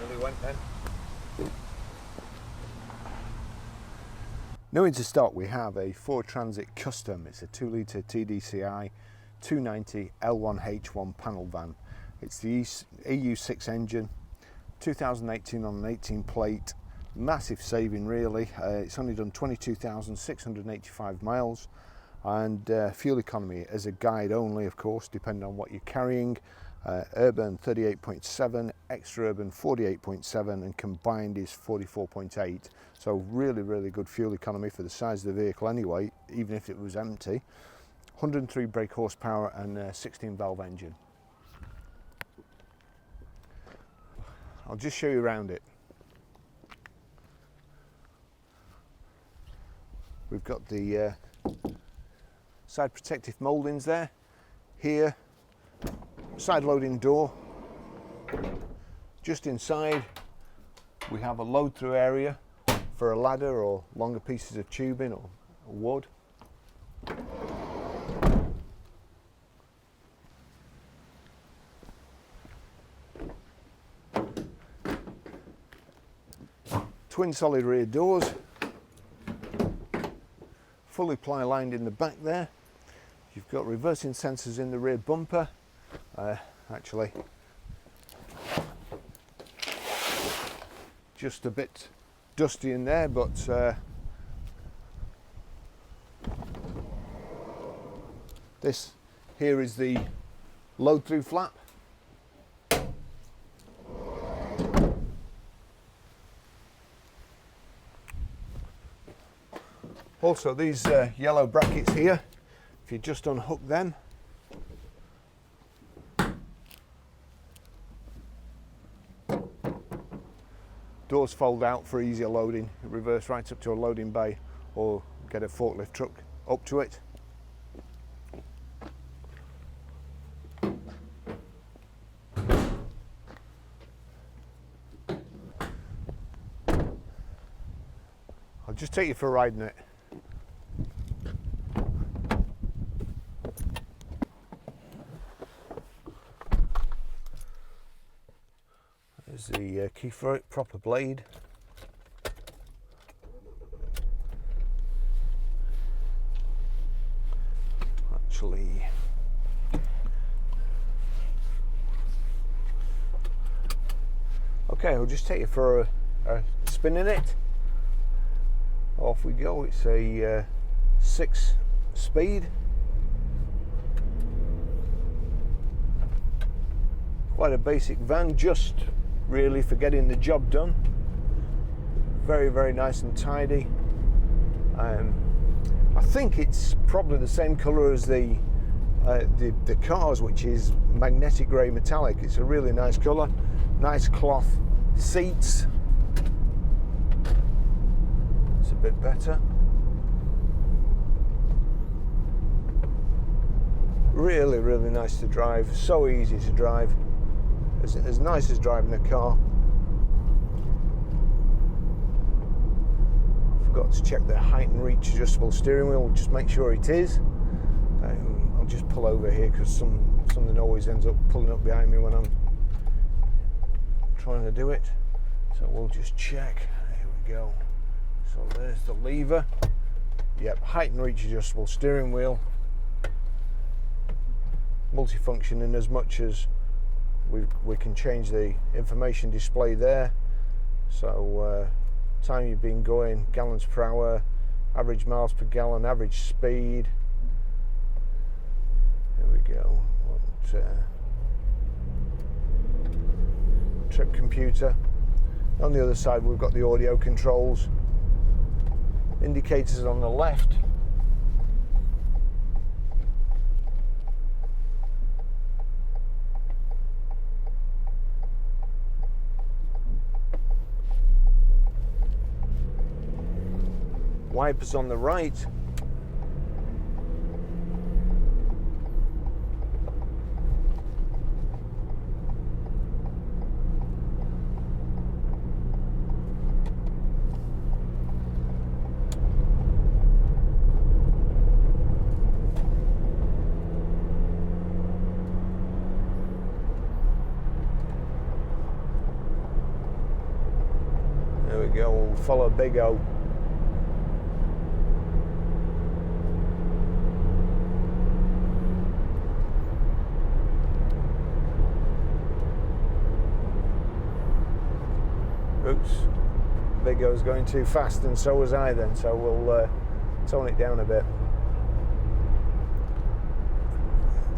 nearly went then. Now into stock we have a Ford Transit Custom. It's a 2-litre TDCi 290 L1H1 panel van. It's the EU6 engine, 2018 on an 18 plate. Massive saving really. It's only done 22,685 miles, and fuel economy as a guide only, of course, depending on what you're carrying. Urban 38.7, extra urban 48.7, and combined is 44.8. So really good fuel economy for the size of the vehicle anyway, even if it was empty. 103 brake horsepower and a 16 valve engine. I'll just show you around it. We've got the side protective mouldings there. Here, side loading door. Just inside we have a load through area for a ladder or longer pieces of tubing or wood. Twin solid rear doors, fully ply lined in the back there. You've got reversing sensors in the rear bumper. Actually, just a bit dusty in there, but this here is the load through flap. Also these yellow brackets here, if you just unhook them, doors fold out for easier loading, reverse right up to a loading bay or get a forklift truck up to it. I'll just take you for a ride in it. There's the key for it, proper blade. Actually, okay, I'll just take you for a spin in it. Off we go. It's a 6-speed. Quite a basic van, just really for getting the job done. Very nice and tidy. I think it's probably the same colour as the cars, which is magnetic grey metallic. It's a really nice colour. Nice cloth seats. It's a bit better. Really nice to drive. So easy to drive. As nice as driving a car. I forgot to check the height and reach adjustable steering wheel, just make sure it is. I'll just pull over here because something always ends up pulling up behind me when I'm trying to do it. So we'll just check. Here we go. So there's the lever. Yep, height and reach adjustable steering wheel. Multifunction in as much as we can change the information display there. So time you've been going, gallons per hour, average miles per gallon, average speed. There we go. Trip computer. On the other side we've got the audio controls. Indicators on the left. Wipers on the right. There we go, we'll follow Big O. Oops, Big O's going too fast, and so was I then, so we'll tone it down a bit.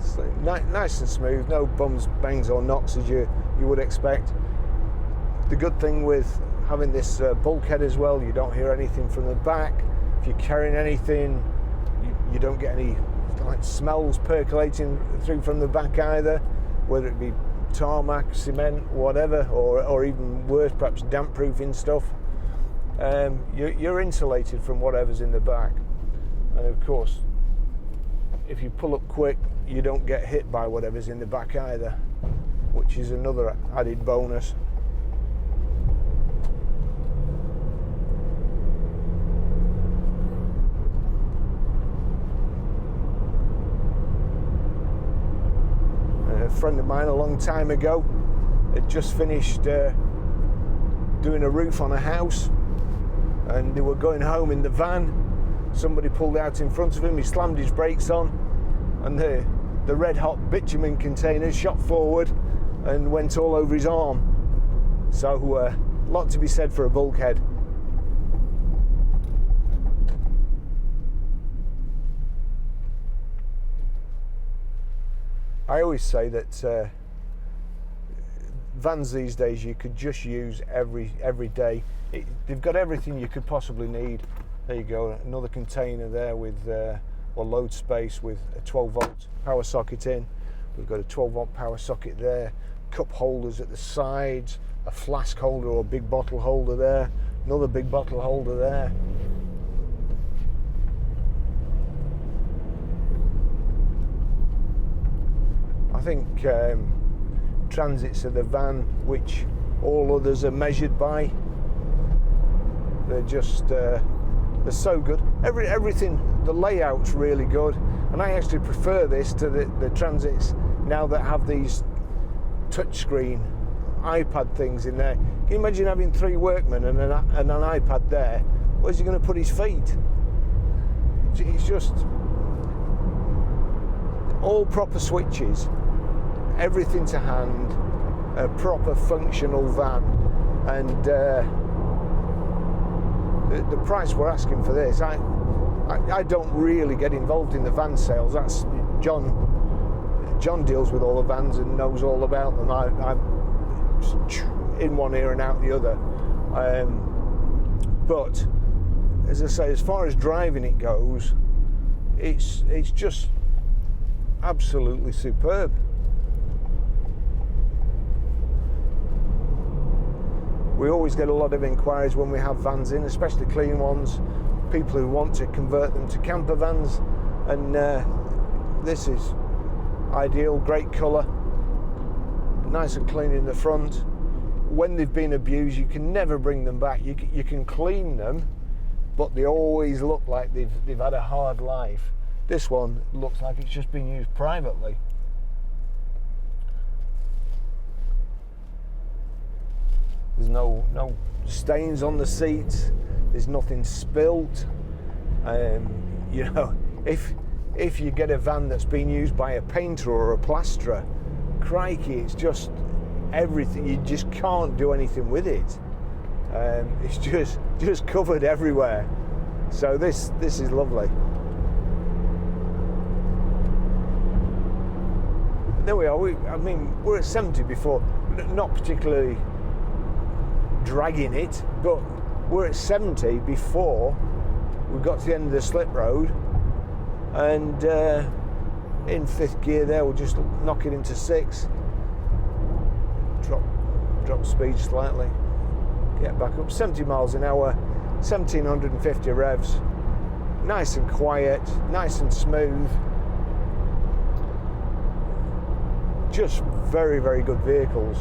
So, nice and smooth, no bums, bangs or knocks as you would expect. The good thing with having this bulkhead as well, you don't hear anything from the back. If you're carrying anything, you don't get any like smells percolating through from the back either, whether it be tarmac, cement, whatever, or even worse, perhaps damp proofing stuff. You're insulated from whatever's in the back. And of course, if you pull up quick, you don't get hit by whatever's in the back either, which is another added bonus. A friend of mine a long time ago had just finished doing a roof on a house, and they were going home in the van. Somebody pulled out in front of him, he slammed his brakes on, and the red hot bitumen containers shot forward and went all over his arm. So a lot to be said for a bulkhead. I always say that vans these days you could just use every day. They've got everything you could possibly need. There you go, another container there with or load space with a 12 volt power socket in. We've got a 12 volt power socket there, cup holders at the sides, a flask holder or big bottle holder there, another big bottle holder there. I think transits are the van which all others are measured by. They're just they're so good. Everything, the layout's really good, and I actually prefer this to the transits now that have these touchscreen iPad things in there. Can you imagine having 3 workmen and an iPad there? Where's he going to put his feet? It's just all proper switches, everything to hand, a proper functional van, and the price we're asking for this, I don't really get involved in the van sales. That's John deals with all the vans and knows all about them. I'm in one ear and out the other. But as I say, as far as driving it goes, it's just absolutely superb. We always get a lot of inquiries when we have vans in, especially clean ones, people who want to convert them to camper vans, and this is ideal, great colour, nice and clean in the front. When they've been abused, you can never bring them back. You can clean them, but they always look like they've had a hard life. This one looks like it's just been used privately. There's no stains on the seats. There's nothing spilt. You know, if you get a van that's been used by a painter or a plasterer, crikey, it's just everything. You just can't do anything with it. It's just covered everywhere. So this is lovely. There we are. We're at 70 before, not particularly dragging it, but we're at 70 before we got to the end of the slip road, and in 5th gear there we'll just knock it into 6, drop speed slightly, get back up. 70 miles an hour, 1750 revs, nice and quiet, nice and smooth, just very, very good vehicles.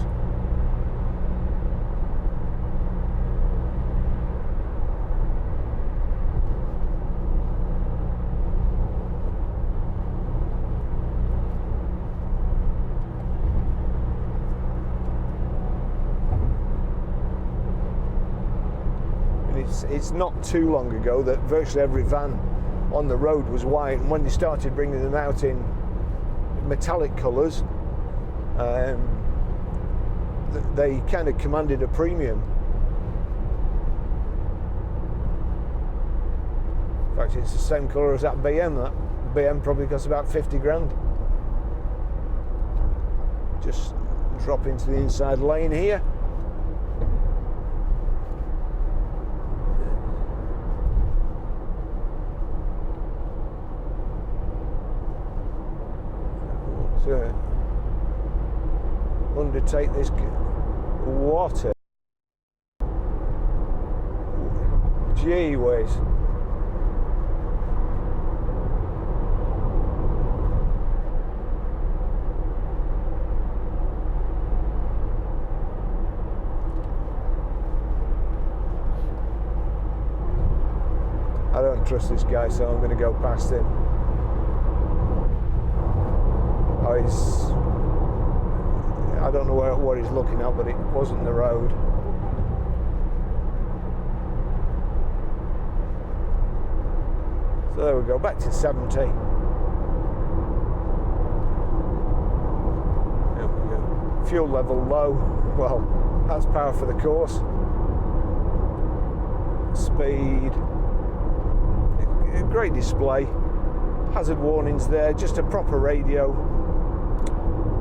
it's not too long ago that virtually every van on the road was white, and when they started bringing them out in metallic colours, they kind of commanded a premium. In fact, it's the same colour as that BM. That BM probably costs about 50 grand. Just drop into the inside lane here. To undertake this water. Gee whiz. I don't trust this guy, so I'm going to go past him. I don't know what he's looking at, but it wasn't the road. So there we go, back to 70. There we go. Fuel level low. Well, that's power for the course. Speed. Great display. Hazard warnings there, just a proper radio.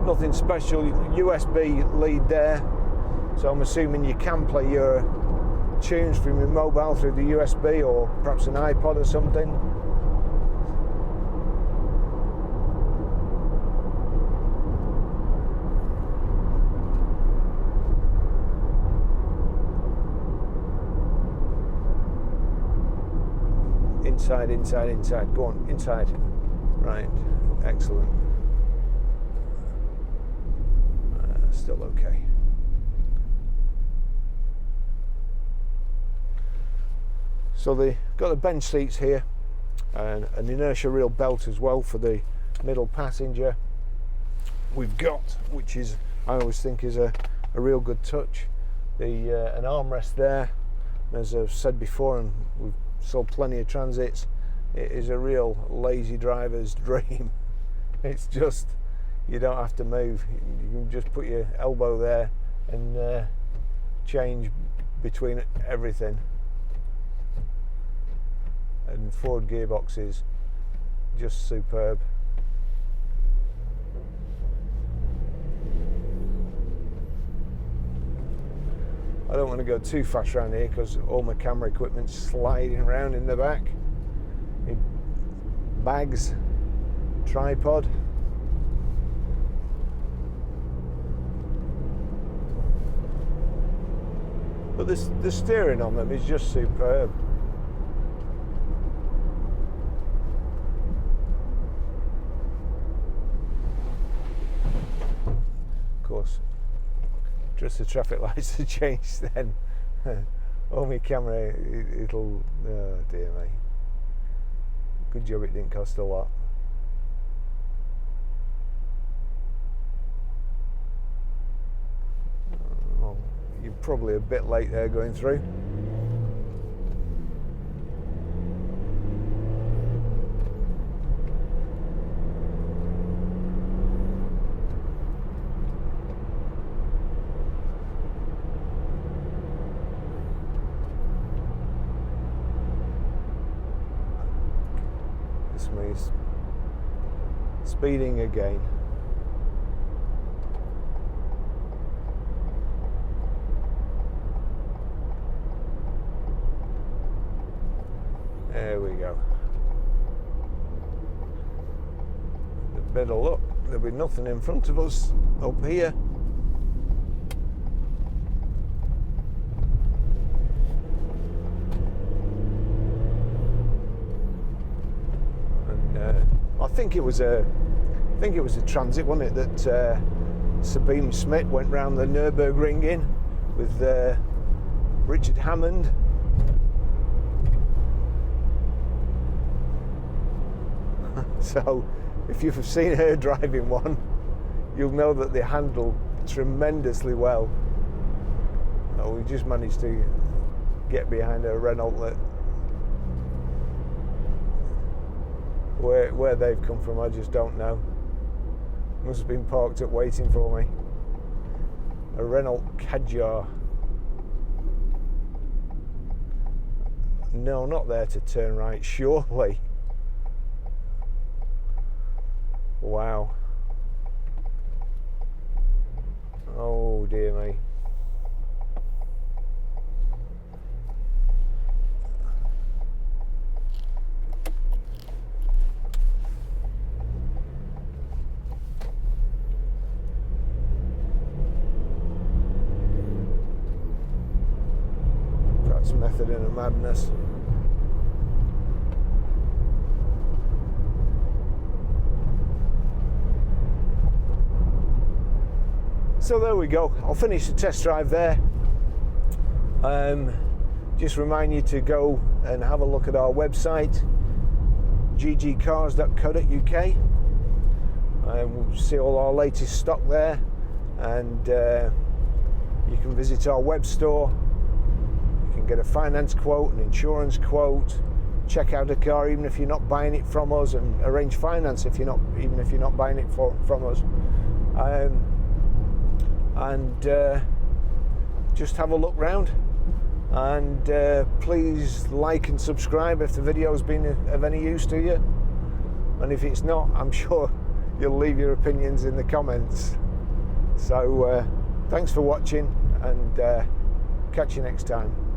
Nothing special. USB lead there, so I'm assuming you can play your tunes from your mobile through the USB, or perhaps an iPod or something. Inside. Go on, inside. Right, excellent. Still okay. So they got the bench seats here, and an inertia reel belt as well for the middle passenger. We've got, which is I always think is a real good touch, an armrest there. As I've said before, and we've sold plenty of Transits, it is a real lazy driver's dream. It's just, you don't have to move. You can just put your elbow there and change between everything. And Ford gearbox is just superb. I don't want to go too fast around here because all my camera equipment's sliding around in the back. My bags, tripod. But the steering on them is just superb. Of course, just the traffic lights have changed then. Oh, my camera, it'll, oh dear me. Good job it didn't cost a lot. Oh, you're probably a bit late there going through. This means speeding again. There we go. A bit of luck, there'll be nothing in front of us up here. And I think it was a Transit, wasn't it, that Sabine Smith went round the Nürburgring in with Richard Hammond. So if you've seen her driving one, you'll know that they handle tremendously well. Oh, we just managed to get behind a Renault that where they've come from, I just don't know. Must have been parked up waiting for me. A Renault Kadjar. No, not there to turn right, surely. Wow. Oh dear me. That's method in a madness. So there we go. I'll finish the test drive there. Just remind you to go and have a look at our website, ggcars.co.uk. We'll see all our latest stock there, and you can visit our web store. You can get a finance quote, an insurance quote, check out a car even if you're not buying it from us, and arrange finance if you're not buying it from us. Just have a look round, and please like and subscribe if the video's been of any use to you, and if it's not, I'm sure you'll leave your opinions in the comments. So thanks for watching, and catch you next time.